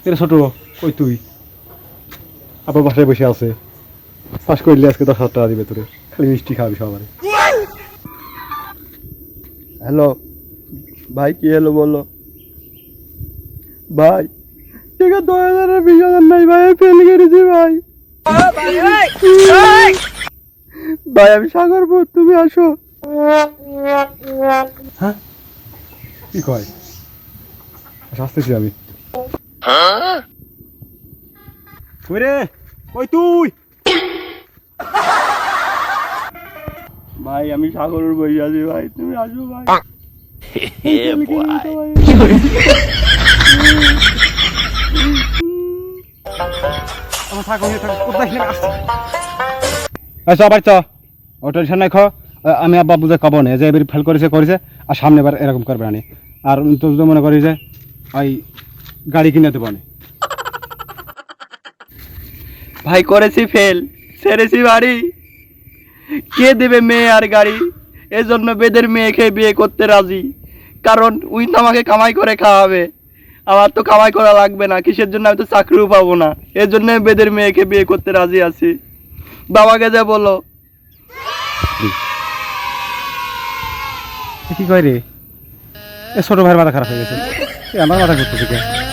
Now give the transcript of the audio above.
এটা ছোট কই তুই আবার বাসায় বসে আছে পাস করলে আজকে 10,000 টাকা দিবে তোরে খালি মিষ্টি খাওয়াবি সবারে হ্যালো ভাই কি হলো বলো ভাই ঠিক আছে 2,000 আর 20,000 নাই ভাই ফেল করেছি ভাই ভাই আমি সাগরপুর তুমি আসো হ্যাঁ কি কয় আসতেছি আমি কই রে কই তুই ভাই আমি সাগরের বসে আছি ভাই তুমি আসো ভাই আচ্ছা আবার চ ও টেনশন নাই আমি আব্বা বুঝে কব না যে এবার ফেল করেছে আর সামনে এবার এরকম করবে না আর তো যদি মনে করি যে ওই গাড়ি কিনে দেবো না ভাই করেছি ফেল ছেড়েছি বাড়ি কে দেবে মেয়ে আর গাড়ি এজন্য বেদের মেয়েকে বিয়ে করতে রাজি কারণ উই তো আমাকে কামাই করে খাওয়াবে আমার তো কামাই করা লাগবে না কিসের জন্য আমি তো চাকরিও পাবো না এর জন্য বেদের মেয়েকে বিয়ে করতে রাজি আছি বাবাকে যা বলো কি কয় রে এ ছোট ভাইয়ের মাথা খারাপ হয়ে গেছে আমার মাথা ঘুরতেছে